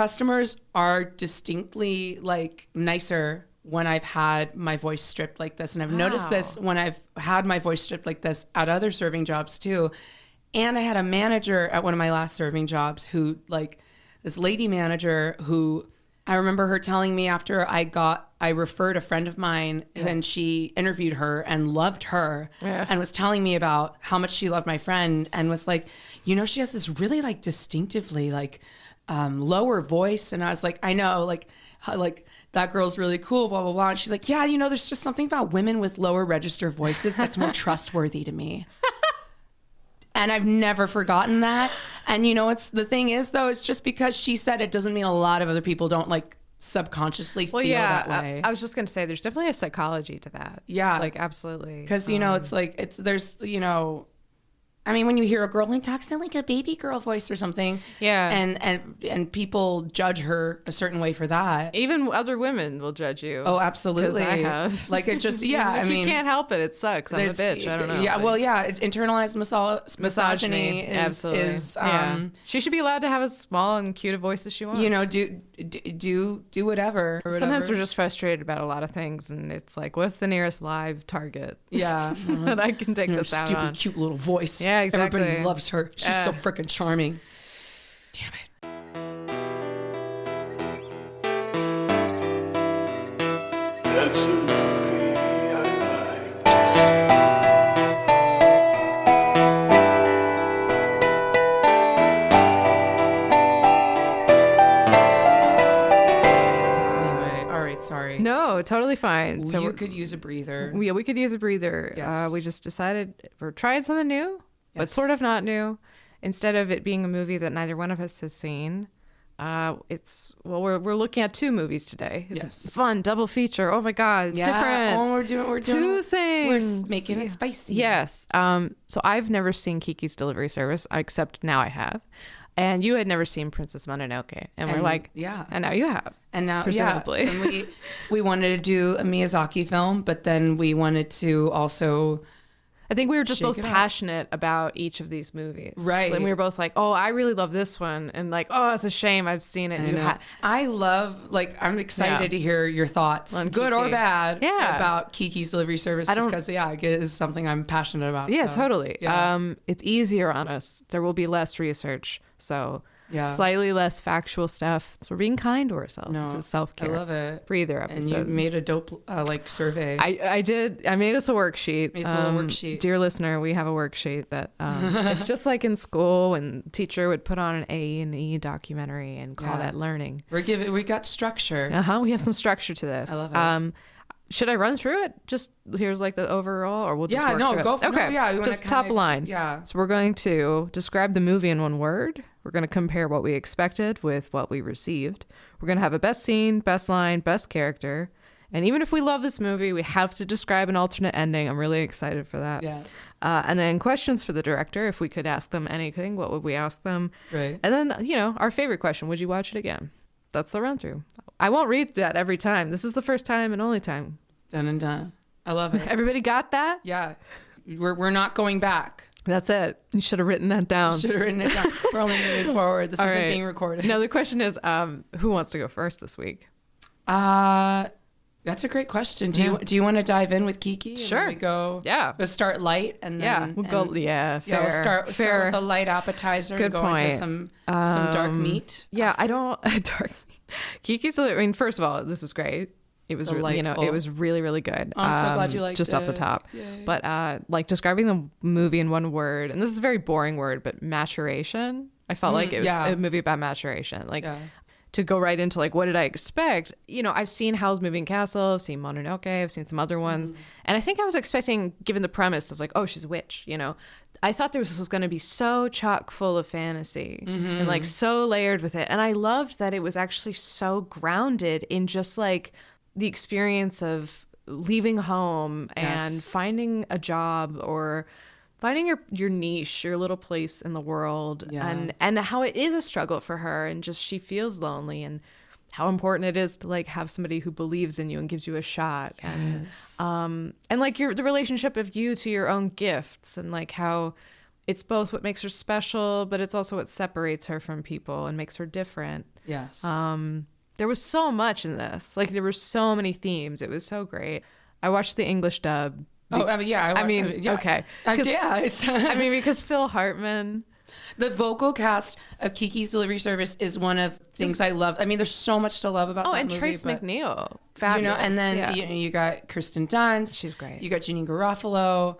customers are distinctly like nicer when I've had my voice stripped like this. And I've noticed this when I've had my voice stripped like this at other serving jobs too. And I had a manager at one of my last serving jobs who, like, this lady manager who I remember her telling me after I referred a friend of mine and she interviewed her and loved her and was telling me about how much she loved my friend and was like, you know, she has this really like distinctively like lower voice. And I was like, I know, like that girl's really cool, blah, blah, blah. And she's like, yeah, you know, there's just something about women with lower register voices that's more trustworthy to me. And I've never forgotten that. And you know, the thing is though, it's just because she said it doesn't mean a lot of other people don't like subconsciously feel that way. I was just going to say, there's definitely a psychology to that. Yeah. Like, absolutely. Because, you know, there's, you know, I mean, when you hear a girl like talks in like a baby girl voice or something, and people judge her a certain way for that. Even other women will judge you. Oh, absolutely. I have. Like it just, I mean, you can't help it. It sucks. I'm a bitch. I don't know. Yeah, well, yeah, internalized misogyny is she should be allowed to have as small and cute a voice as she wants. You know, do whatever. Sometimes we're just frustrated about a lot of things, and it's like, what's the nearest live target? Yeah, that I can take this out stupid, on. cute little voice. Yeah, exactly. Everybody loves her. She's so freaking charming. Damn it. That's a movie I like to see. Anyway, all right, sorry. No, totally fine. So you could use a breather. We could use a breather. Yes. We just decided we're trying something new, but sort of not new. Instead of it being a movie that neither one of us has seen, we're looking at two movies today. It's a fun double feature. Oh my God, it's different. Oh, we're doing two things. We're making it spicy. Yes. So I've never seen Kiki's Delivery Service, except now I have. And you had never seen Princess Mononoke. And we're like, and now you have. And now, presumably. And we wanted to do a Miyazaki film, but then we wanted to also... I think we were just both passionate about each of these movies. Right. And we were both like, oh, I really love this one. And like, oh, it's a shame I've seen it. I love, like, I'm excited to hear your thoughts, good Kiki. or bad, about Kiki's Delivery Service, just because, it is something I'm passionate about. Yeah, so. totally. Yeah. It's easier on us. There will be less research. So slightly less factual stuff. So we're being kind to ourselves. No, this is self-care. I love it. Breather episode. And you made a dope survey. I did. I made us a worksheet. Made us a little worksheet. Dear listener, we have a worksheet that it's just like in school when teacher would put on an A&E documentary and call that learning. We got structure. We have some structure to this. I love it. Should I run through it? Just here's like the overall, or we'll just work through go it? for it. Okay, just top line. Yeah. So we're going to describe the movie in one word. We're going to compare what we expected with what we received. We're going to have a best scene, best line, best character. And even if we love this movie, we have to describe an alternate ending. I'm really excited for that. Yes. And then questions for the director. If we could ask them anything, what would we ask them? Right. And then, our favorite question, would you watch it again? That's the run through. I won't read that every time. This is the first time and only time. Done and done. I love it. Everybody got that? Yeah. We're not going back. That's it. You should have written that down. Should have written it down. We're only moving forward. This isn't being recorded. No, the question is, who wants to go first this week? That's a great question. Do you want to dive in with Kiki? Sure. We go. Yeah. We'll start light and then we'll go. Yeah, fair. We'll start with a light appetizer. Good and go point. into some dark meat. Yeah, I don't dark meat. Kiki's. I mean, first of all, this was great. It was, it was really, really good. I'm so glad you liked just it. off the top. Yay. But like describing the movie in one word, and this is a very boring word, but maturation. I felt like it was a movie about maturation. Like to go right into like, what did I expect? I've seen Howl's Moving Castle, I've seen Mononoke, I've seen some other ones. And I think I was expecting, given the premise of like, oh, she's a witch, I thought this was going to be so chock full of fantasy and like so layered with it. And I loved that it was actually so grounded in just like the experience of leaving home and finding a job or finding your niche, your little place in the world, and how it is a struggle for her, and just she feels lonely, and how important it is to like have somebody who believes in you and gives you a shot. And like the relationship of you to your own gifts, and like how it's both what makes her special, but it's also what separates her from people and makes her different. Yes. There was so much in this. Like, there were so many themes. It was so great. I watched the English dub. Okay. Yeah. It's I mean, because Phil Hartman. The vocal cast of Kiki's Delivery Service is one of things I love. I mean, there's so much to love about that and movie. Trace McNeil. Fabulous. And then you got Kirsten Dunst. She's great. You got Jeannie Garofalo.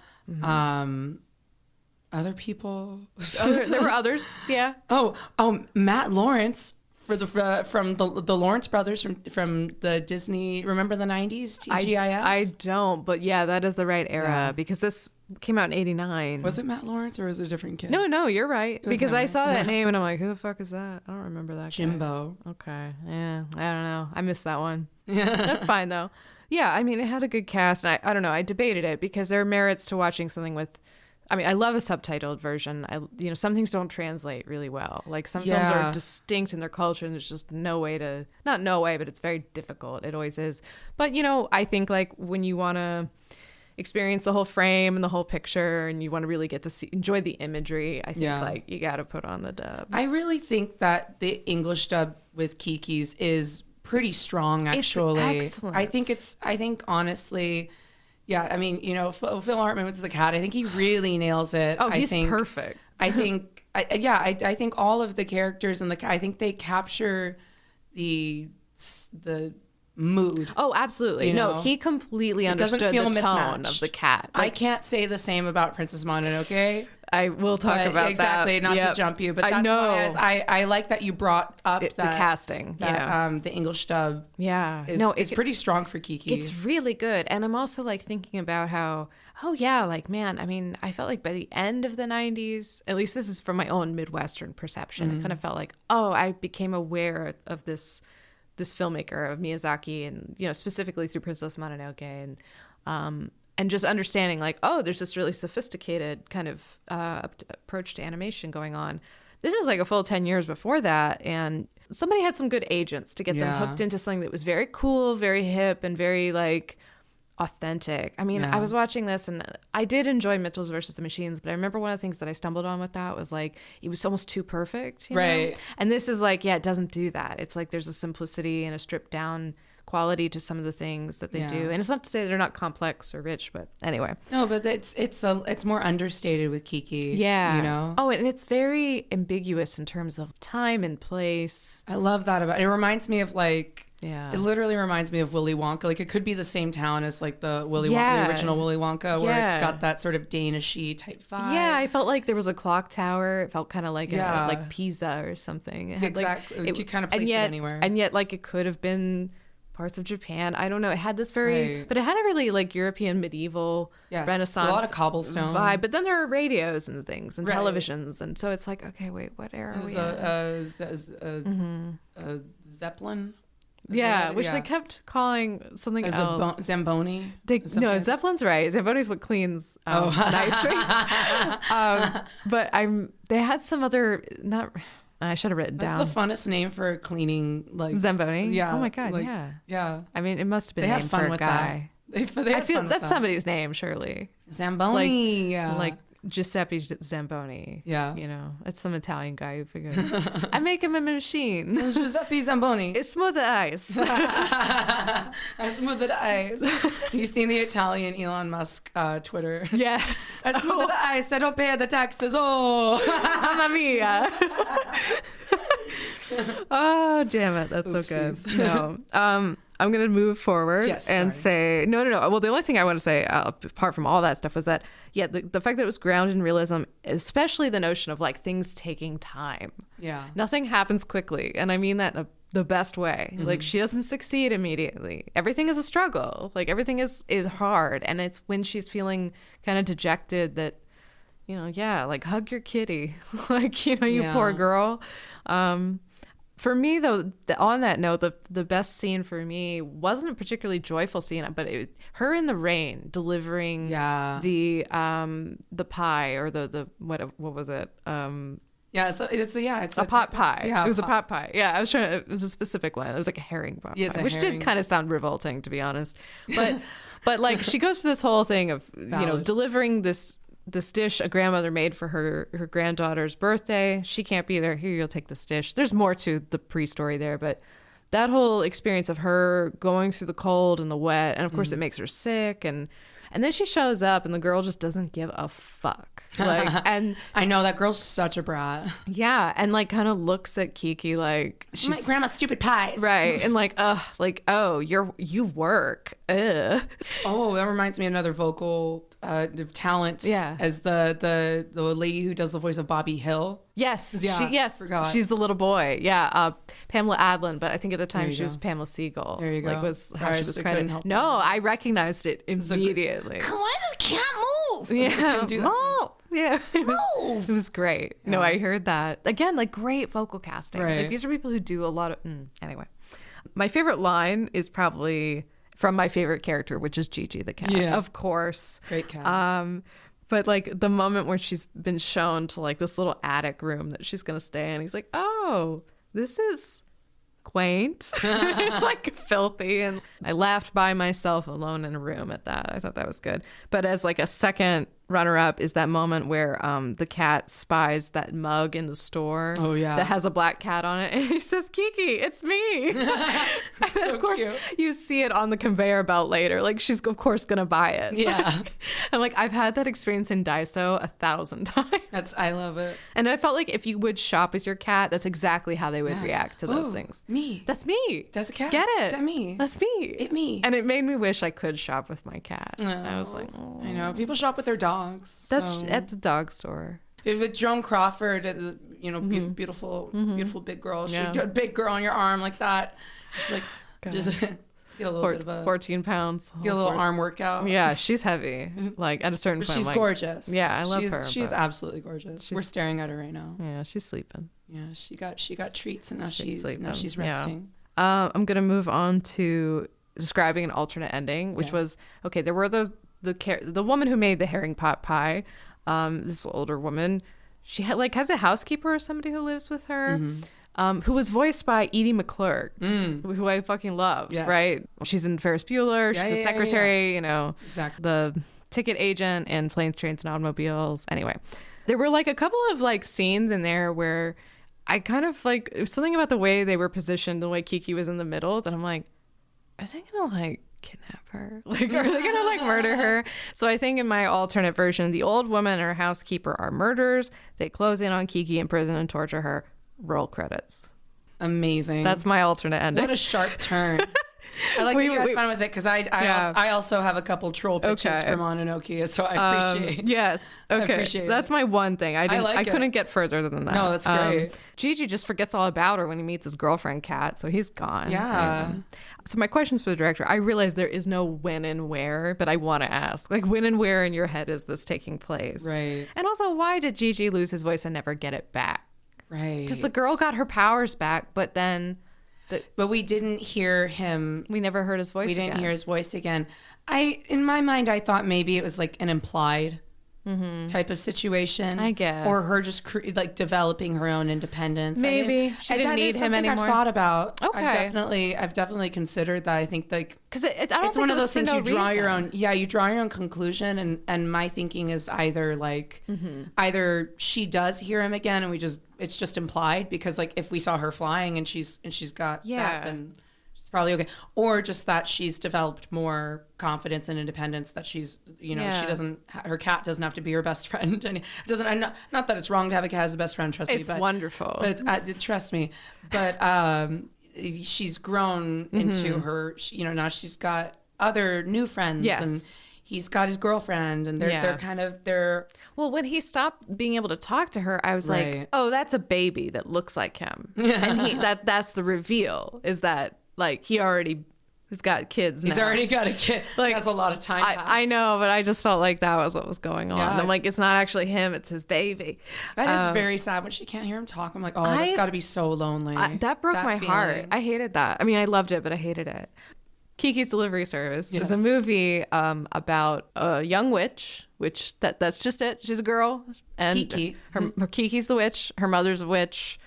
Other people. There were others, yeah. Oh, Matt Lawrence from the Lawrence brothers from the Disney. Remember the '90s TGIF? I don't, but yeah, that is the right era because this came out in '89. Was it Matt Lawrence or was it a different kid? No, you're right. Because I saw that name and I'm like, who the fuck is that? I don't remember that. Jimbo. Guy. Okay, yeah, I don't know. I missed that one. That's fine though. Yeah, I mean, it had a good cast, and I don't know. I debated it because there are merits to watching something with. I mean, I love a subtitled version. Some things don't translate really well. Like some films are distinct in their culture, and there's just but it's very difficult. It always is. But I think like when you want to experience the whole frame and the whole picture, and you want to really get to enjoy the imagery, I think like you got to put on the dub. I really think that the English dub with Kiki's is pretty strong. Actually, it's excellent. I think honestly. Yeah, I mean, Phil Hartman was the cat. I think he really nails it. Oh, he's perfect. I think, I think all of the characters I think they capture the mood. Oh, absolutely. No, he completely understood the tone of the cat. I can't say the same about Princess Mononoke. I will talk about exactly, that. Not to jump you, but that's why I like that you brought up the casting. The English dub. Yeah, is pretty strong for Kiki. It's really good, and I'm also like thinking about how. Oh yeah, like man, I mean, I felt like by the end of the 90s, at least this is from my own Midwestern perception, it kind of felt like, I became aware of this filmmaker of Miyazaki, and specifically through Princess Mononoke, and just understanding like, there's this really sophisticated kind of approach to animation going on. This is like a full 10 years before that, and somebody had some good agents to get them hooked into something that was very cool, very hip, and very like authentic. I mean, I was watching this and I did enjoy Mitchells versus the Machines, but I remember one of the things that I stumbled on with that was like, it was almost too perfect. You know? And this is like, it doesn't do that. It's like there's a simplicity and a stripped down quality to some of the things that they do. And it's not to say they're not complex or rich, but anyway. No, but it's more understated with Kiki. Yeah. Oh, and it's very ambiguous in terms of time and place. I love that about it. It reminds me of like, it literally reminds me of Willy Wonka. Like it could be the same town as like the Wonka, the original Willy Wonka, where it's got that sort of Danishy type vibe. Yeah, I felt like there was a clock tower. It felt kind of like like Pisa or something. It had exactly. Like, you could kind of place it anywhere. And yet, like it could have been parts of Japan. I don't know. It had this very, but it had a really like European medieval Renaissance, a lot of cobblestone vibe. But then there are radios and things and televisions, and so it's like, okay, wait, what era are we in? Zeppelin. Which they kept calling something else. Zamboni. No, Zeppelin's right. Zamboni's what cleans an ice rink. But they had some other I should have written down. That's the funnest name for cleaning, like Zamboni. Yeah. Oh my god. Like, yeah. I mean, it must have been named for a guy. They I feel that's somebody's name, surely. Zamboni. Like Giuseppe Zamboni. Yeah. It's some Italian guy who figured I make him a machine. Giuseppe Zamboni. It's smooth the ice. I smooth the ice. You seen the Italian Elon Musk Twitter? Yes. I smooth the ice. I don't pay the taxes. Oh, mamma mia. Oh, damn it. That's Oopsies. so good. No. I'm going to move forward and say, no. Well, the only thing I want to say, apart from all that stuff, was that, the fact that it was grounded in realism, especially the notion of like things taking time. Yeah. Nothing happens quickly. And I mean that in the best way. Mm-hmm. Like she doesn't succeed immediately. Everything is a struggle. Like everything is hard. And it's when she's feeling kind of dejected that, like hug your kitty. Like, you poor girl. For me, though, on that note, the best scene for me wasn't a particularly joyful scene, but her in the rain delivering the pie or the what was it? It's a pot pie. Yeah, it was a pot pie. Yeah, I was trying. It was a specific one. It was like a herring pot pie, which did kind of sound revolting, to be honest. But like she goes through this whole thing of delivering this this dish a grandmother made for her granddaughter's birthday. She can't be there. Here, you'll take this dish. There's more to the pre-story there, but that whole experience of her going through the cold and the wet, and of course it makes her sick, and then she shows up and the girl just doesn't give a fuck. Like, and I know that girl's such a brat. Yeah, and like kind of looks at Kiki like she's my grandma's stupid pies. Right. And like, oh, you work. Ugh. Oh, that reminds me of another vocal talent. Yeah. As the lady who does the voice of Bobby Hill. Yes. Yeah, She's the little boy. Yeah. Pamela Adlon, but I think at the time she was Pamela Siegel. There you go. Like was how she was credited. No, I recognized it immediately. Come on, I just can't move. Yeah. Move. Yeah. Move. It was great. Yeah. No, I heard that. Again, like great vocal casting. Right. Like, these are people who do a lot of anyway. My favorite line is probably from my favorite character, which is Gigi the cat. Yeah. Of course. Great cat. But like the moment where she's been shown to like this little attic room that she's gonna stay in, he's like, oh, this is quaint. It's like filthy. And I laughed by myself alone in a room at that. I thought that was good. But as like a second runner-up is that moment where the cat spies that mug in the store. Oh yeah, that has a black cat on it, and he says, "Kiki, it's me." And so of course, cute. you see it on the conveyor belt later. Like she's of course gonna buy it. Yeah, and like I've had that experience in Daiso 1,000 times. I love it. And I felt like if you would shop with your cat, that's exactly how they would react to those things. Me. That's me. That's a cat. Get it? That me. That's me. It me. And it made me wish I could shop with my cat. Oh, I was like, oh. I know people shop with their dogs. That's so. at the dog store. If Joan Crawford, beautiful big girl, she a big girl on your arm like that, just like just get a little bit of a 14 pounds. Get a little arm workout. Yeah, she's heavy. Like at a certain point, she's like, gorgeous. Yeah, I love her. She's absolutely gorgeous. We're staring at her right now. Yeah, she's sleeping. Yeah, she got treats and now she's resting. Yeah. I'm gonna move on to describing an alternate ending, which was okay. There were the woman who made the herring pot pie. This older woman, she has a housekeeper or somebody who lives with her, who was voiced by Edie McClurg, who I fucking love. Yes. Right? She's in Ferris Bueller. She's the secretary. Exactly. The ticket agent in Planes, Trains, and Automobiles. Anyway, there were like a couple of like scenes in there where I kind of like it was something about the way they were positioned, the way Kiki was in the middle, that I'm like, are they gonna like kidnap her? Like, are they gonna like murder her? So I think in my alternate version, the old woman and her housekeeper are murderers. They close in on Kiki in prison and torture her. Roll credits. Amazing. That's my alternate ending. What a sharp turn. I like that you had fun with it because I also have a couple troll pitches for Mononoke, so I appreciate. Yes, okay, I appreciate that's my one thing. I couldn't get further than that. No, that's great. Gigi just forgets all about her when he meets his girlfriend Kat, so he's gone. Yeah. So my questions for the director. I realize there is no when and where, but I want to ask, like, when and where in your head is this taking place? Right. And also, why did Gigi lose his voice and never get it back? Right. Because the girl got her powers back, but then. But we didn't hear him. We never heard his voice again. We didn't hear his voice again. In my mind, I thought maybe it was like an implied type of situation. I guess. Or her just like developing her own independence. Maybe. She didn't need him anymore. I've thought about. Okay. I've definitely considered that. I think like. Because it's one of those things you draw your own. Yeah, you draw your own conclusion. And my thinking is either like, either she does hear him again and it's just implied because like if we saw her flying and she's got that, then she's probably okay. Or just that she's developed more confidence and independence, that she's, she doesn't, her cat doesn't have to be her best friend. And it doesn't, not that it's wrong to have a cat as a best friend, trust me. It's wonderful. But it's, trust me. But she's grown into her, now she's got other new friends. Yes. And he's got his girlfriend and they're well, when he stopped being able to talk to her, I was like, oh, that's a baby that looks like him. And that's the reveal, is that like he already has got kids now. He's already got a kid. Like, he has a lot of time passed. I know, but I just felt like that was what was going on. Yeah. I'm like, it's not actually him, it's his baby. That is very sad when she can't hear him talk. I'm like, oh, that's got to be so lonely. That broke my heart. I hated that. I mean, I loved it, but I hated it. Kiki's Delivery Service is a movie about a young witch, that's just it. She's a girl. And Kiki. Her Kiki's the witch. Her mother's a witch.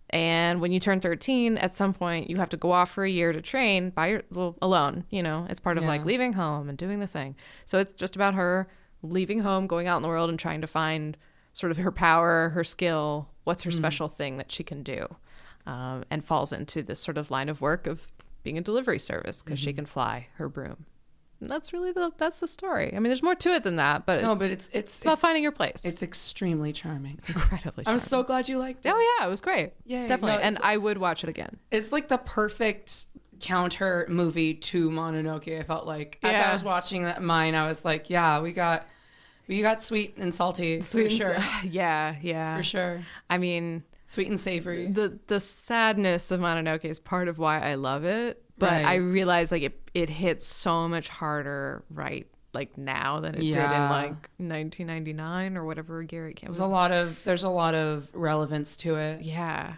And when you turn 13, at some point, you have to go off for a year to train alone. It's part of like leaving home and doing the thing. So it's just about her leaving home, going out in the world and trying to find sort of her power, her skill, what's her special thing that she can do, and falls into this sort of line of work of being a delivery service because she can fly her broom. And that's really that's the story. I mean, there's more to it than that, but it's about finding your place. It's extremely charming. It's incredibly charming. I'm so glad you liked it. Oh yeah, it was great. Yeah, definitely. No, and I would watch it again. It's like the perfect counter movie to Mononoke. I felt like as I was watching mine, I was like, yeah, we got sweet and salty, for sure. Yeah, for sure. I mean, sweet and savory. The sadness of Mononoke is part of why I love it, but I realize like it hits so much harder like now than it did in like 1999 or whatever year it came. There's a lot of relevance to it. Yeah,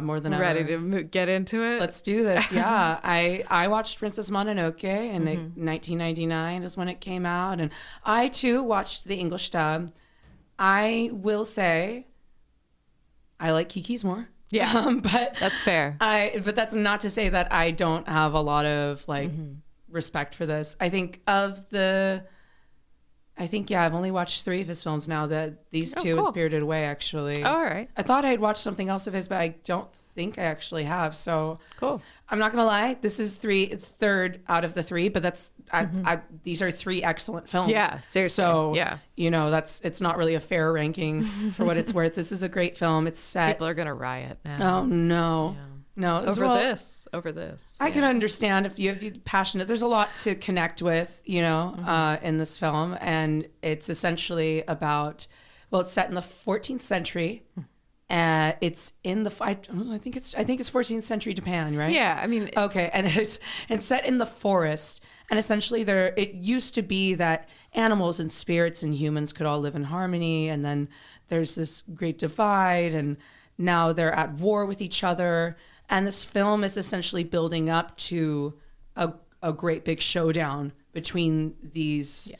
more than ever. Ready to get into it? Let's do this. Yeah, I watched Princess Mononoke in 1999 is when it came out, and I too watched the English dub. I will say, I like Kiki's more. Yeah, but that's fair. But that's not to say that I don't have a lot of like respect for this. I've only watched 3 of his films now. That these two and Spirited Away, actually. Oh, all right. I thought I had watched something else of his, but I don't think I actually have. So cool. I'm not gonna lie. This is third out of the 3, but that's these are 3 excellent films. Yeah, seriously. So yeah, it's not really a fair ranking for what it's worth. This is a great film. It's set. People are gonna riot now. Oh no. Yeah. No, over this. I can understand if you're passionate. There's a lot to connect with, in this film, and it's essentially about. Well, it's set in the 14th century. It's in the I think it's 14th century Japan, right? Yeah, I mean. Okay, and it's set in the forest, and essentially it used to be that animals and spirits and humans could all live in harmony, and then there's this great divide, and now they're at war with each other. And this film is essentially building up to a great big showdown between these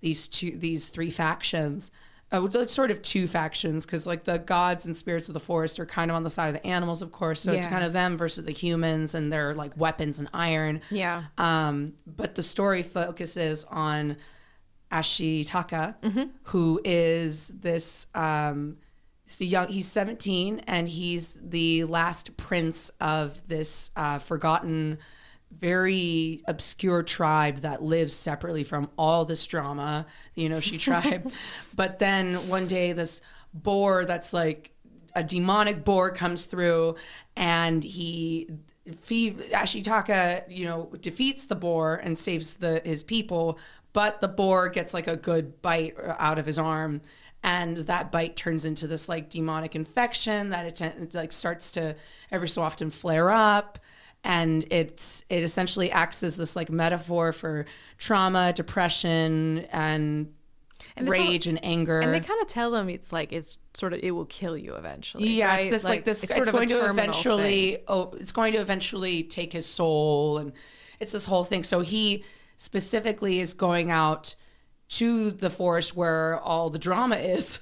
3 factions. It's sort of 2 factions because like the gods and spirits of the forest are kind of on the side of the animals, of course. So it's kind of them versus the humans and their like weapons and iron. Yeah. But the story focuses on Ashitaka, who is this. He's 17 and he's the last prince of this forgotten, very obscure tribe that lives separately from all this drama, the Inoshi tribe. But then one day this boar that's like a demonic boar comes through and Ashitaka, defeats the boar and saves his people, but the boar gets like a good bite out of his arm. And that bite turns into this like demonic infection that it like starts to every so often flare up, and it essentially acts as this like metaphor for trauma, depression, and rage and anger. And they kind of tell him it's sort of it will kill you eventually. Yeah, right? it's going to eventually take his soul, and it's this whole thing. So he specifically is going out to the forest where all the drama is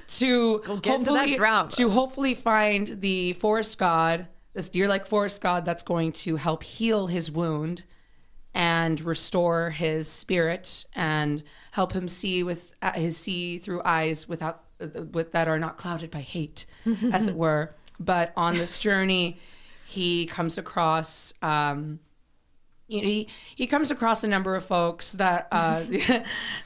to hopefully find the forest god, this deer-like forest god that's going to help heal his wound and restore his spirit and help him see through eyes that are not clouded by hate, as it were. But on this journey, he comes across. He comes across a number of folks that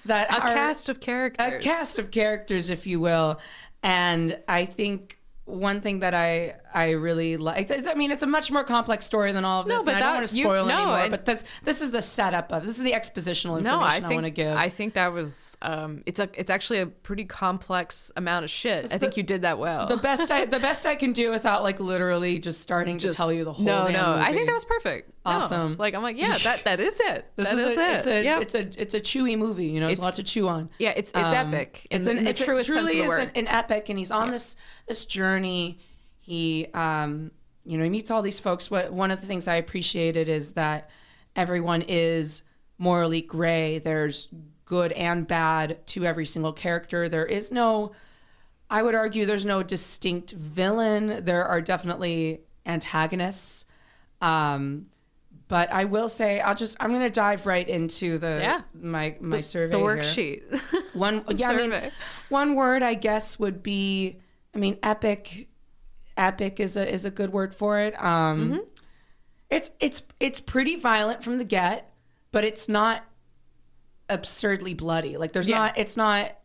cast of characters, if you will. And I think one thing that I really like, it's a much more complex story than all of this. I don't want to spoil anymore, but this is the setup of this is the expositional information I want to give. I think that was it's actually a pretty complex amount of shit. I think you did that well. The best I can do without like literally just starting to tell you the whole movie. I think that was perfect. Awesome. No. Like I'm like, yeah, that is it. It's a chewy movie, there's a lot to chew on. Yeah, it's epic. It's in the truest sense of the word. An epic, and he's on this journey. He he meets all these folks. One of the things I appreciated is that everyone is morally gray. There's good and bad to every single character. There is I would argue there's no distinct villain. There are definitely antagonists. But I will say I'm going to dive right into my survey. The worksheet. One word I guess would be, epic. Epic is a good word for it. It's pretty violent from the get, but it's not absurdly bloody. Like it's not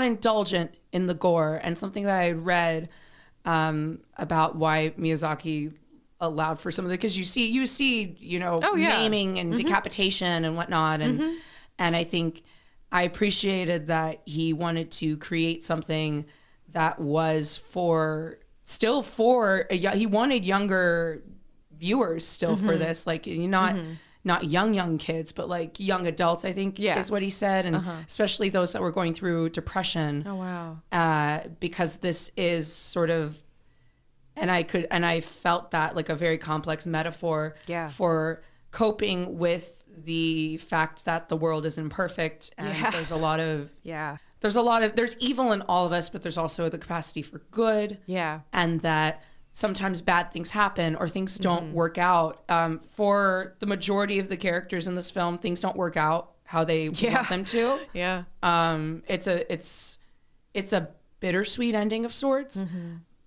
indulgent in the gore. And something that I read about why Miyazaki allowed for some of it, because you see maiming and decapitation and whatnot, and I think I appreciated that he wanted to create something that was he wanted younger viewers still for this, like not young kids, but like young adults, I think is what he said, and especially those that were going through depression. Oh wow! Because this is sort of, and I felt that like a very complex metaphor for coping with the fact that the world is imperfect, and there's evil in all of us, but there's also the capacity for good. Yeah. And that sometimes bad things happen or things don't work out. For the majority of the characters in this film, things don't work out how they want them to. Yeah. It's a bittersweet ending of sorts,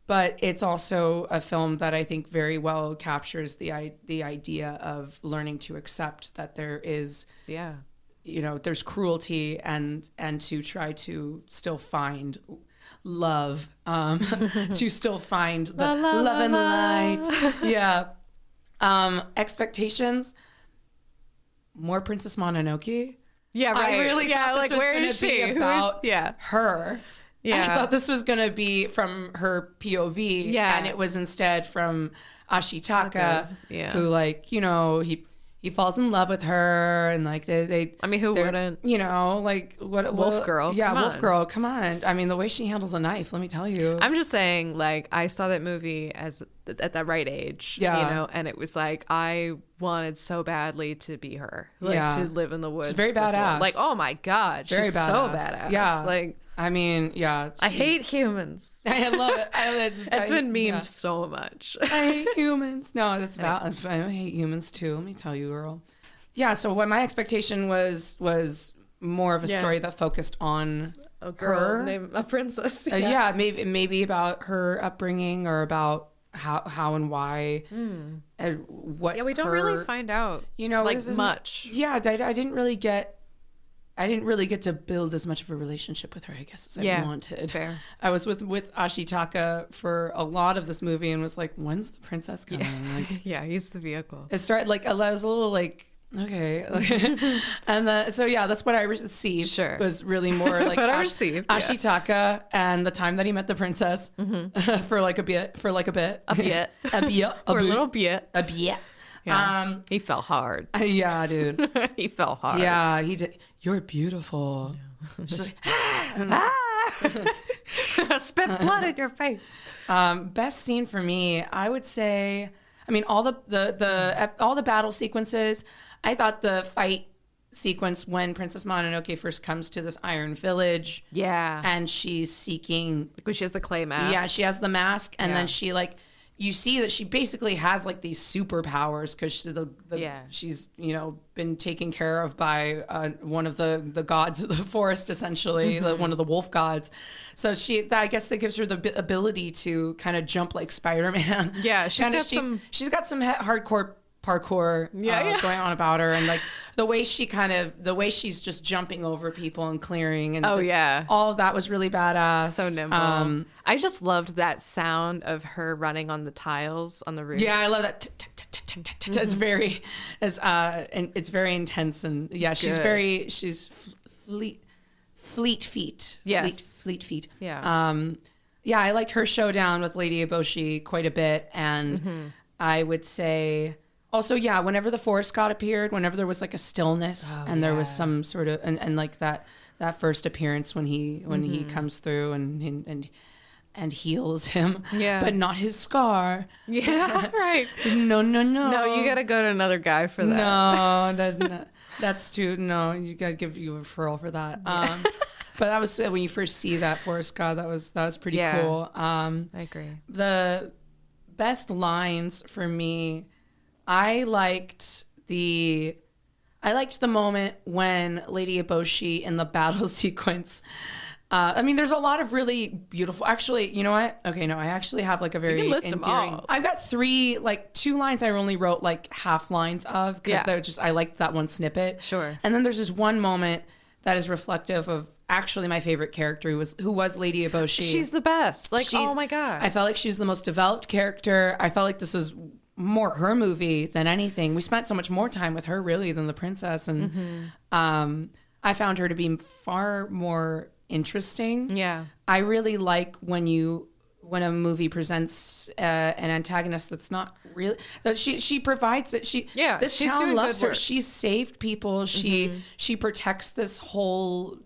but it's also a film that I think very well captures the idea of learning to accept that there is there's cruelty, and to try to still find love, to still find the love and light. Expectations, more Princess Mononoke. Yeah, right. I really thought this was going to be about her. Yeah. I thought this was going to be from her POV, and it was instead from Ashitaka, who he falls in love with her, and like they who wouldn't? Wolf girl. Yeah, Wolf girl. Come on. The way she handles a knife, let me tell you. I'm just saying, like, I saw that movie at that right age, and it was like I wanted so badly to be her, to live in the woods. She's very badass. Like, oh my god, she's so badass. Yeah, like. I hate humans. I love it. It's been memed so much. I hate humans. No, that's valid. I hate humans too. Let me tell you, girl. Yeah. So what my expectation was more of a story that focused on a girl named a princess. Maybe about her upbringing, or about how and why, and what. Yeah, we don't really find out. Much. Yeah, I didn't really get to build as much of a relationship with her, I guess, as I wanted. Fair. I was with Ashitaka for a lot of this movie and was like, when's the princess coming? Yeah, he's the vehicle. It started like, I was a little like, okay. And that's what I received. Sure. Was really more like Ashitaka and the time that he met the princess for like a bit. For a little bit. Yeah. He fell hard. Yeah, dude. He fell hard. Yeah, he did. You're beautiful. She's like, spit blood in your face. Best scene for me, I would say. All the battle sequences. I thought the fight sequence when Princess Mononoke first comes to this Iron Village. Yeah. And she's seeking. Because she has the clay mask. Yeah, she has the mask, and then she you see that she basically has like these superpowers because she's been taken care of by one of the gods of the forest, essentially, one of the wolf gods. So I guess that gives her the ability to kind of jump like Spider-Man. Yeah, she's got some hardcore parkour going on about her, and like the way she's just jumping over people and clearing, and all of that was really badass. So nimble. I just loved that sound of her running on the tiles on the roof. Yeah, I love that. It's very very intense, and she's fleet feet. Yes, fleet feet. Yeah. I liked her showdown with Lady Eboshi quite a bit, and I would say. Also, whenever the forest god appeared, whenever there was like a stillness and there was some sort of and like that first appearance when he comes through and heals him, but not his scar. Yeah, right. No. No, you gotta go to another guy for that. No, that's too. No, you gotta give you a referral for that. But that was when you first see that forest god. That was pretty cool. I agree. The best lines for me. I liked I liked the moment when Lady Eboshi in the battle sequence. I mean, there's a lot of really beautiful. Actually, you know what? Okay, no, I actually have like a very endearing. I've got 3, like 2 lines I only wrote like half lines of because they're just I liked that one snippet. Sure. And then there's this one moment that is reflective of actually my favorite character who was Lady Eboshi. She's the best. Like, oh my God. I felt like she was the most developed character. I felt like this was more her movie than anything. We spent so much more time with her really than the princess. And I found her to be far more interesting. Yeah. I really like when a movie presents an antagonist that's not really that she provides it. This town loves her. She's saved people. She protects this whole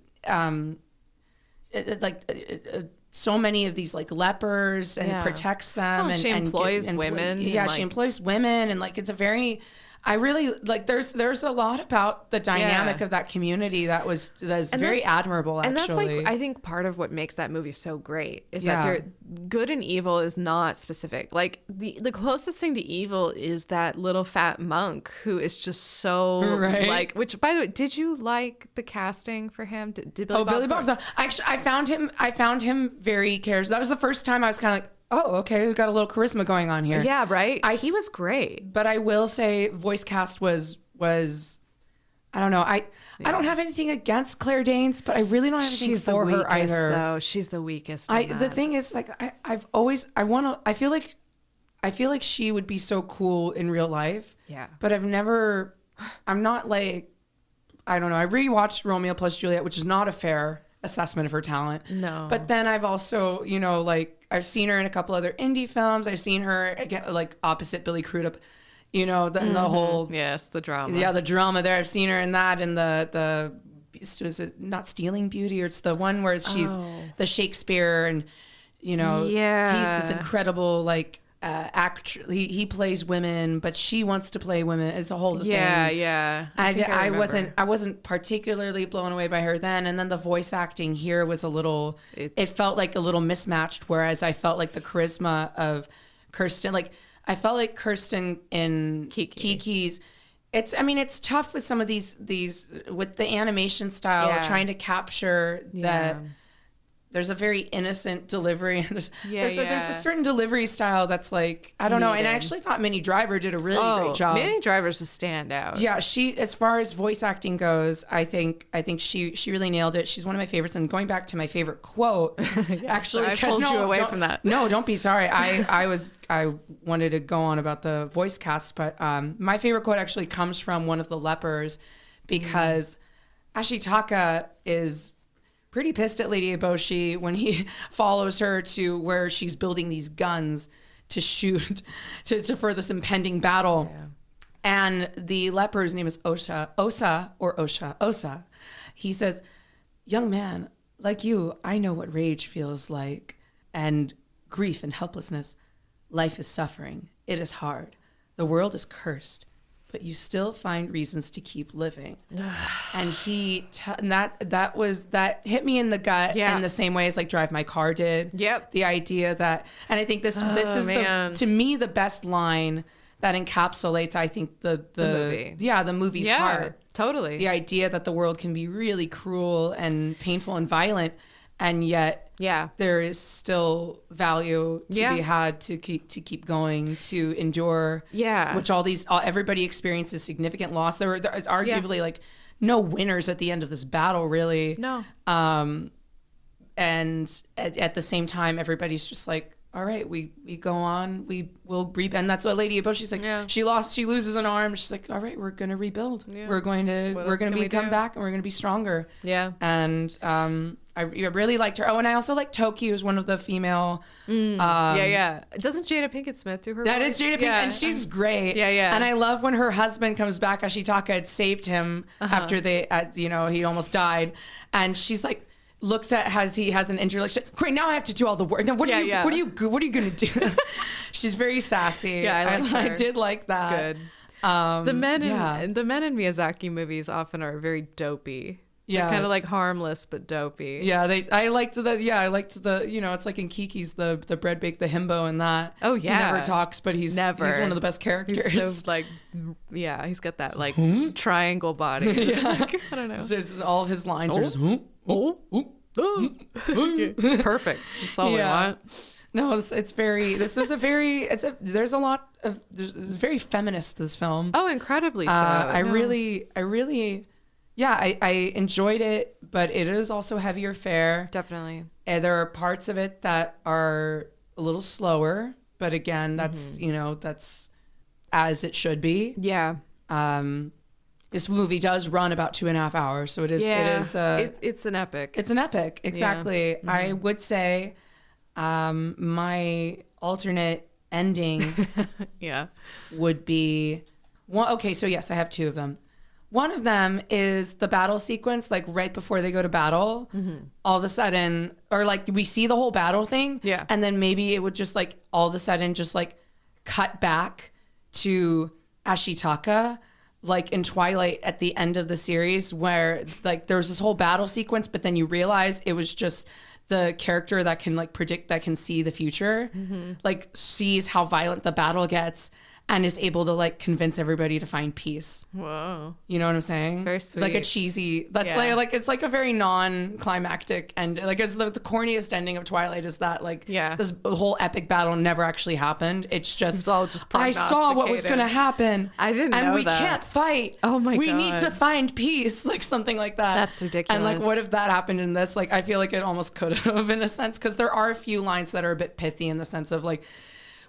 so many of these like lepers and protects them. And she employs women. Yeah, she employs women, and like it's a very. I really like. There's a lot about the dynamic of that community that is very admirable. Actually, and that's like I think part of what makes that movie so great is that they're good and evil is not specific. Like the closest thing to evil is that little fat monk who is just so like. Which, by the way, did you like the casting for him? Did Billy Bob? Actually, I found him very charismatic. That was the first time I was kind of like, oh, okay, we've got a little charisma going on here. Yeah, right? He was great. But I will say voice cast was I don't know. I don't have anything against Claire Danes, but I really don't have anything for her either. Though. She's the weakest. The thing is, like, I feel like she would be so cool in real life. Yeah. But I'm not like, I don't know. I rewatched Romeo plus Juliet, which is not a fair assessment of her talent. No. But then I've also, like I've seen her in a couple other indie films. I've seen her again, like opposite Billy Crudup, the whole the drama. Yeah, the drama there. I've seen her in that, and the is it not Stealing Beauty, or it's the one where she's the Shakespeare, and he's this incredible like actor. He plays women, but she wants to play women. It's a whole thing. Yeah. I wasn't particularly blown away by her then, and then the voice acting here was a little. It felt like a little mismatched. Whereas I felt like the charisma of Kirsten, like I felt like Kirsten in Kiki's. It's tough with some of these with the animation style, trying to capture that. There's a very innocent delivery. There's a certain delivery style that's like, I don't know. And I actually thought Minnie Driver did a really great job. Minnie Driver's a standout. Yeah, she, as far as voice acting goes, I think she really nailed it. She's one of my favorites. And going back to my favorite quote, actually, I pulled you away from that. No, don't be sorry. I wanted to go on about the voice cast, but my favorite quote actually comes from one of the lepers, because Ashitaka is pretty pissed at Lady Eboshi when he follows her to where she's building these guns to shoot for this impending battle. Yeah. And the leper's name is Osa. He says, "Young man, like you, I know what rage feels like, and grief and helplessness. Life is suffering. It is hard. The world is cursed. But you still find reasons to keep living." And that hit me in the gut in the same way as like Drive My Car did. Yep. The idea that, and I think this is to me the best line that encapsulates, I think the movie. Yeah, the movie's heart. Totally. The idea that the world can be really cruel and painful and violent, and yet there is still value to be had to keep going, to endure. Yeah, which everybody experiences significant loss. There's arguably like no winners at the end of this battle, really. No. And at the same time, everybody's just like, all right, we go on, we'll rebuild. And that's what Lady Eboshi's like. Yeah. She loses an arm. She's like, all right, we're gonna rebuild. Yeah. We're going to come back, and we're gonna be stronger. Yeah. And I really liked her. Oh, and I also like Toki, who's one of the female. Doesn't Jada Pinkett Smith do her voice? That is Jada Pinkett, and she's great. Yeah. And I love when her husband comes back. Ashitaka had saved him after he almost died, and she's like, looks at he has an injury, like, great, now I have to do all the work. Now what are you gonna do? She's very sassy. Yeah, I did like that. It's good. The men in Miyazaki movies often are very dopey. Yeah, kind of like harmless but dopey. Yeah, I liked the it's like in Kiki's the bread bake the himbo and that. Oh yeah, he never talks, but he's one of the best characters. He's so like, yeah, he's got that like triangle body. Yeah. Like, I don't know. So all of his lines are just perfect. That's all we want. No, it's very feminist, this film. Oh, incredibly so. I really I enjoyed it, but it is also heavier fare. Definitely. And there are parts of it that are a little slower, but again, that's that's as it should be. Yeah. This movie does run about 2.5 hours, so it is. Yeah. It is. It's an epic. It's an epic, exactly. Yeah. I would say, my alternate ending, would be one. Okay, so yes, I have two of them. One of them is the battle sequence, like right before they go to battle. All of a sudden, or like we see the whole battle thing, and then maybe it would just like all of a sudden just like cut back to Ashitaka, like in Twilight at the end of the series, where like there's this whole battle sequence, but then you realize it was just the character that can like predict, that can see the future, like sees how violent the battle gets and is able to like convince everybody to find peace. Whoa. You know what I'm saying? Very sweet. Like a cheesy, that's like it's like a very non-climactic end. Like it's the corniest ending of Twilight is that like this whole epic battle never actually happened. It's all just I saw what was going to happen. I didn't know that. And we can't fight. Oh my God. We need to find peace. Like something like that. That's ridiculous. And like what if that happened in this? Like I feel like it almost could have in a sense, because there are a few lines that are a bit pithy in the sense of like,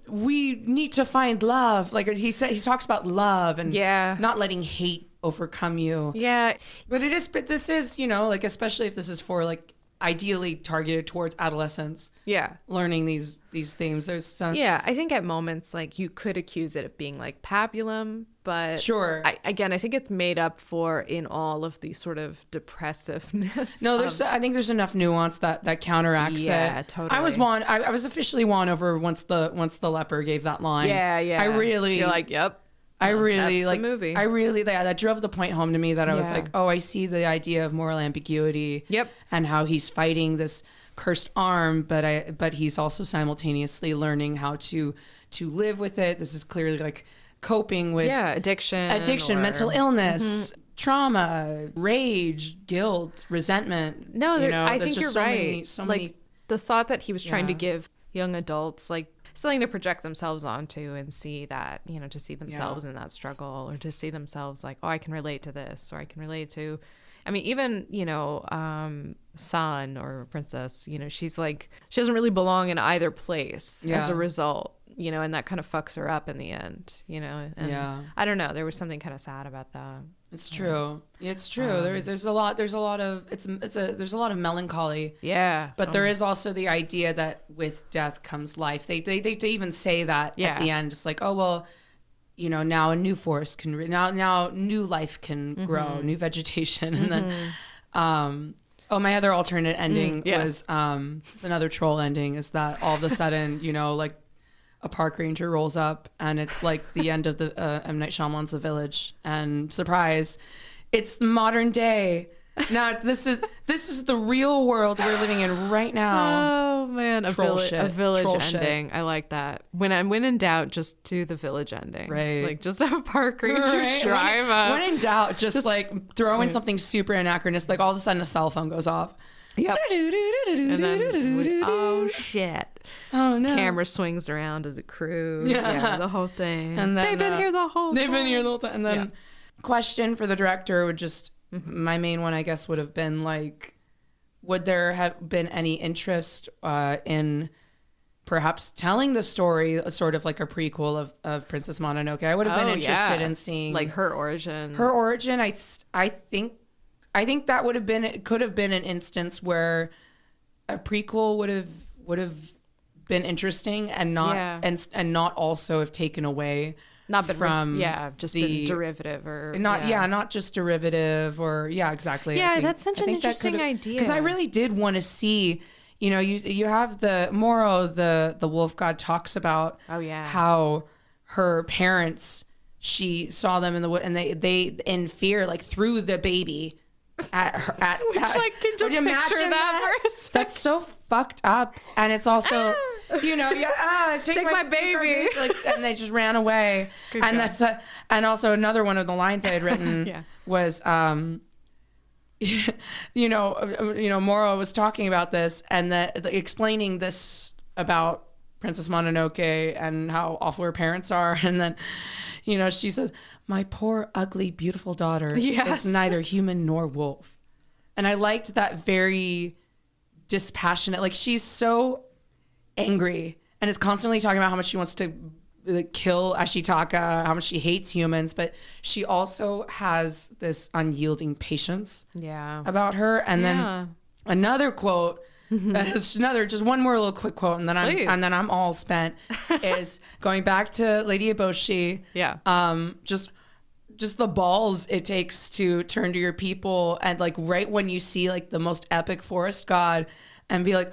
we need to find love. Like he talks about love and not letting hate overcome you. Yeah. But this is, like, especially if this is for like ideally targeted towards adolescents. Yeah. Learning these themes. There's some. Yeah. I think at moments like you could accuse it of being like pablum, but sure. I think it's made up for in all of the sort of depressiveness. No, I think there's enough nuance that counteracts it. Yeah, totally. I was officially won over once the leper gave that line. Yeah. You're like, yep. I really that's like the movie. That drove the point home to me that I was like, oh, I see the idea of moral ambiguity. Yep. And how he's fighting this cursed arm, but he's also simultaneously learning how to live with it. This is clearly like coping with addiction, mental illness, trauma, rage, guilt, resentment. No, I think you're right. Many. The thought that he was trying to give young adults like something to project themselves onto and see that, to see themselves in that struggle, or to see themselves like, oh, I can relate to this, or I can relate to, I mean, even, San or Princess, she's like, she doesn't really belong in either place as a result, and that kind of fucks her up in the end, and I don't know, there was something kind of sad about that. It's true. It's true. There's a lot of melancholy. Yeah. But there is also the idea that with death comes life. They even say that at the end. It's like, oh well, now a new forest can now new life can grow, new vegetation, and then my other alternate ending was it's another troll ending, is that all of a sudden, like a park ranger rolls up and it's like the end of the M. Night Shyamalan's The Village, and surprise, it's the modern day. Now this is the real world we're living in right now. Oh man, a village ending. I like that. When in doubt, just do the village ending. Right. Like just have a park ranger drive up. When in doubt, just like throw in something super anachronistic. Like all of a sudden a cell phone goes off. Yep. And then, oh shit. Oh no. Camera swings around to the crew. Yeah. The whole thing. And then, they've been here the whole time. And then question for the director would just, my main one I guess would have been like, would there have been any interest in perhaps telling the story, sort of like a prequel of Princess Mononoke? I would have been interested in seeing like her origin. I think that could have been an instance where a prequel would have been interesting and not and not also have taken away from been derivative or not just derivative or exactly. That's such an interesting idea, because I really did want to see, you have the Moro, the wolf god, talks about how her parents, she saw them in the wood and they in fear, like threw the baby at her. Can just picture that for a second. That's so fucked up, and it's also, take my baby, and they just ran away. Good and God. That's and also another one of the lines I had written was, Moro was talking about this and explaining this about Princess Mononoke and how awful her parents are, and then, she says, "My poor, ugly, beautiful daughter is neither human nor wolf." And I liked that very dispassionate, like she's so angry and is constantly talking about how much she wants to kill Ashitaka, how much she hates humans, but she also has this unyielding patience about her. And then another quote, just one more little quick quote, and then I'm all spent, is going back to Lady Eboshi. Just the balls it takes to turn to your people, and like right when you see like the most epic forest god, and be like,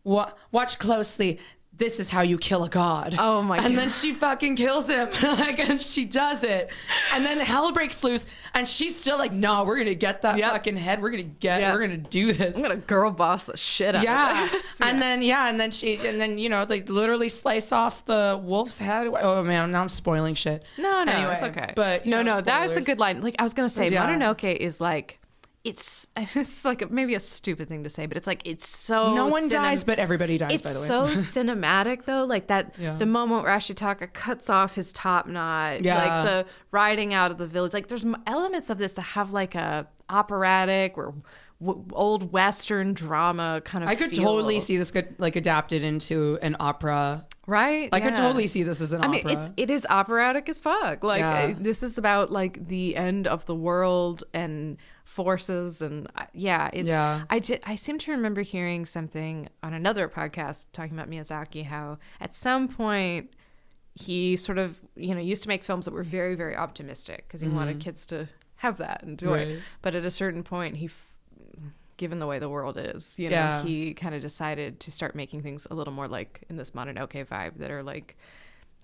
watch closely. This is how you kill a god. Oh my God. And then she fucking kills him. And she does it. And then hell breaks loose. And she's still like, no, we're going to get that fucking head. We're going to do this. I'm going to girl boss the shit out of this. And then they literally slice off the wolf's head. Oh man, now I'm spoiling shit. No, anyway, it's okay. But no, that's a good line. Like I was going to say, Mononoke is like, it's like maybe a stupid thing to say, but it's like, it's so no one dies, but everybody dies, by the way. It's so cinematic though, like that the moment where Ashitaka cuts off his top knot, like the riding out of the village, like there's elements of this that have like a operatic or old Western drama kind of I could totally see this like adapted into an opera. Right? I could totally see this as an opera. I mean, it is operatic as fuck. Like this is about like the end of the world and forces, and I seem to remember hearing something on another podcast talking about Miyazaki, how at some point he sort of used to make films that were very, very optimistic because he wanted kids to have that and enjoy it. But at a certain point given the way the world is, he kind of decided to start making things a little more like in this Mononoke vibe that are like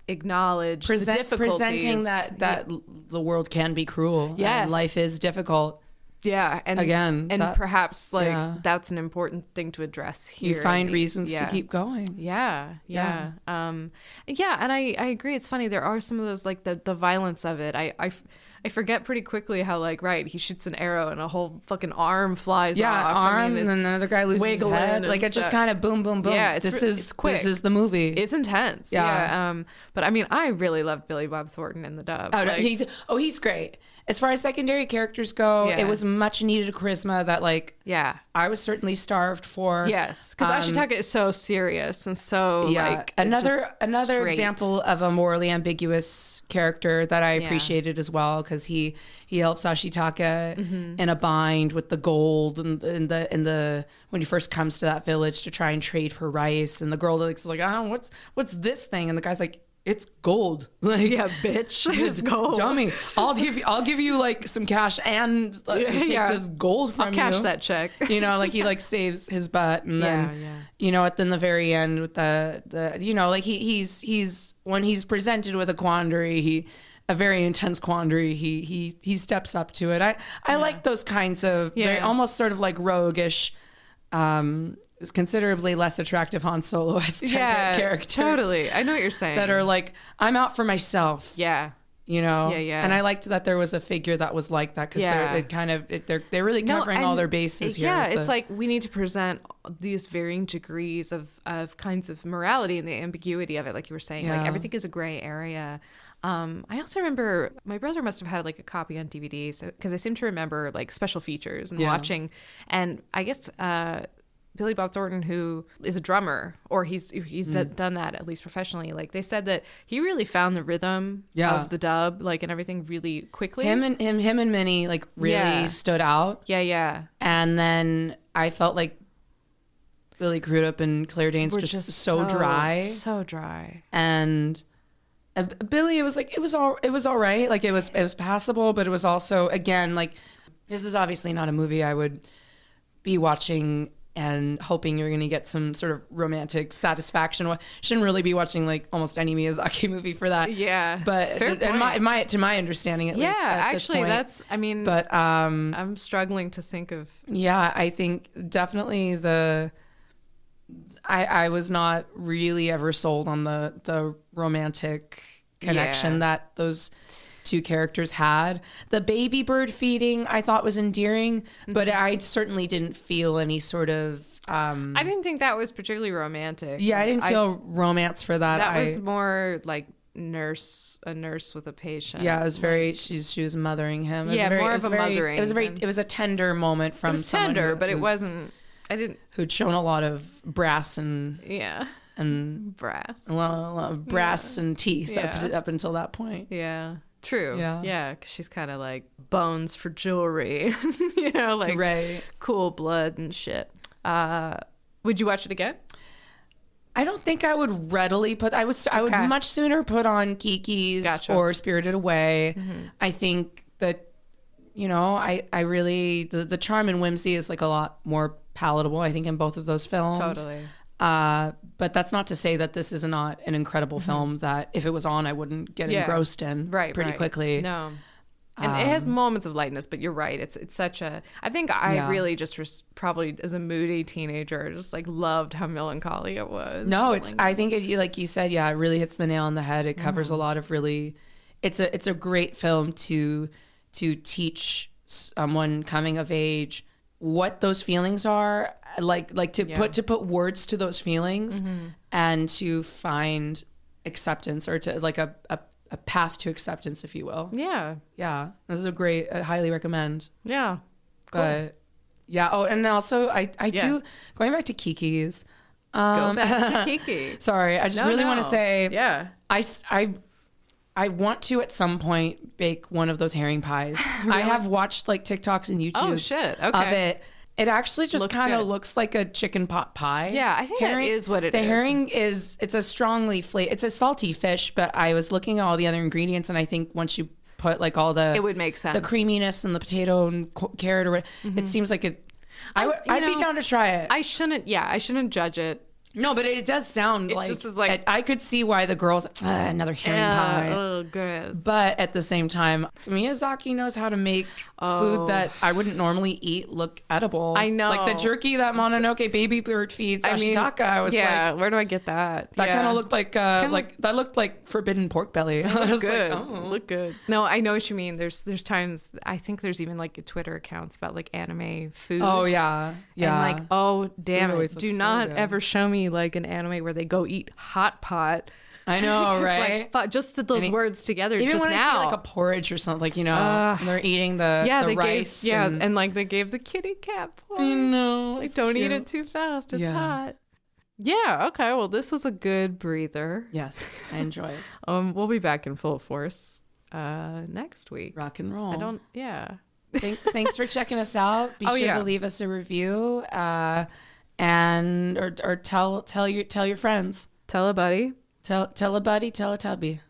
acknowledge the difficulties. Presenting that the world can be cruel. Yes. And life is difficult. Yeah, and again, perhaps like that's an important thing to address here. You find reasons to keep going. Yeah. And I agree. It's funny. There are some of those like the violence of it. I forget pretty quickly how he shoots an arrow and a whole fucking arm flies off. Yeah, and then another guy loses his head. Like it just kind of boom, boom, boom. Yeah, it's quick. This is the movie. It's intense. Yeah. But I mean, I really loved Billy Bob Thornton in the dub. He's great. As far as secondary characters go, it was much needed charisma that I was certainly starved for. Yes, because Ashitaka is so serious and so another example of a morally ambiguous character that I appreciated as well, because he helps Ashitaka in a bind with the gold and in the when he first comes to that village to try and trade for rice, and the girl is like, what's this thing, and the guy's like, it's gold. Bitch. It's gold. Dummy. I'll give you like some cash and take this gold from you. I'll cash that check. He saves his butt, and then at the very end with he's when he's presented with a quandary, a very intense quandary, he steps up to it. I like those kinds of they're almost sort of like roguish, considerably less attractive Han Solo-esque characters. Totally. I know what you're saying. That are like, I'm out for myself. Yeah. And I liked that there was a figure that was like that, because they're really covering all their bases here. Yeah, it's like we need to present these varying degrees of kinds of morality and the ambiguity of it, like you were saying. Like everything is a gray area. I also remember my brother must have had like a copy on DVD, because I seem to remember like special features and watching, and I guess Billy Bob Thornton, who is a drummer, or he's done that at least professionally, like they said that he really found the rhythm of the dub, like, and everything really quickly. Him and Minnie like really stood out. Yeah. And then I felt like Billy Crudup and Claire Danes just so dry. And Billy, it was all right. Like it was passable, but it was also, again, like, this is obviously not a movie I would be watching and hoping you're going to get some sort of romantic satisfaction. Shouldn't really be watching like almost any Miyazaki movie for that. Yeah, but to my understanding, at least. Yeah, actually, that's. I mean, but I'm struggling to think of. Yeah, I think definitely I was not really ever sold on the romantic connection that those two characters had. The baby bird feeding I thought was endearing, but I certainly didn't feel any sort of I didn't think that was particularly romantic. Yeah, I didn't feel romance for that. That was more like a nurse with a patient. Yeah, it was very she was mothering him. More of a mothering. It was a tender moment from someone tender, but it wasn't. Who'd shown a lot of brass and brass, a lot of brass and teeth up until that point. Yeah. True. Yeah. Because she's kind of like bones for jewelry, like cool blood and shit. Would you watch it again? I don't think I would readily put. I would much sooner put on Kiki's or Spirited Away. Mm-hmm. I think that I really the charm and whimsy is like a lot more palatable. I think in both of those films. Totally. But that's not to say that this is not an incredible film that if it was on, I wouldn't get engrossed in pretty quickly. No. And it has moments of lightness, but you're right. It's such a, I think I really just probably as a moody teenager, just like loved how melancholy it was. No, I think it, like you said, it really hits the nail on the head. It covers a lot of really, it's a great film to teach someone coming of age what those feelings are, to put words to those feelings and to find acceptance or to like a path to acceptance, if you will. Yeah. This is I highly recommend. Yeah. Cool. But yeah. Oh, and also I do, going back to Kiki's. Go back to Kiki. Sorry. I just want to say, I want to at some point bake one of those herring pies. Really? I have watched like TikToks and YouTube of it. It actually just kind of looks like a chicken pot pie. Yeah, I think that is what it is. The herring it's a strongly flavored, it's a salty fish, but I was looking at all the other ingredients and I think once you put like all the... It would make sense. The creaminess and the potato and carrot or whatever, it seems like it... I'd be down to try it. I shouldn't judge it. No, but it does sound it like, just is like I could see why the girls, another herring pie. Oh, gross. But at the same time, Miyazaki knows how to make food that I wouldn't normally eat look edible. I know. Like the jerky that Mononoke baby bird feeds Ashitaka. I was like, where do I get that? That kind of looked like, that looked like forbidden pork belly. Look good. Look good. No, I know what you mean. There's times, I think there's even like Twitter accounts about like anime food. Oh, yeah. Yeah. And like, oh, damn it. Do not ever show me like an anime where they go eat hot pot. I know, right? Like, just those words together. Even just when now, I see like a porridge or something, and they're eating the rice. And like they gave the kitty cat porridge. I know. Like, don't eat it too fast. It's hot. Yeah. Okay. Well, this was a good breather. Yes, I enjoyed. We'll be back in full force next week. Rock and roll. Thanks for checking us out. Be sure to leave us a review. And or tell your friends. Tell a buddy. Tell a buddy, tell a tubby.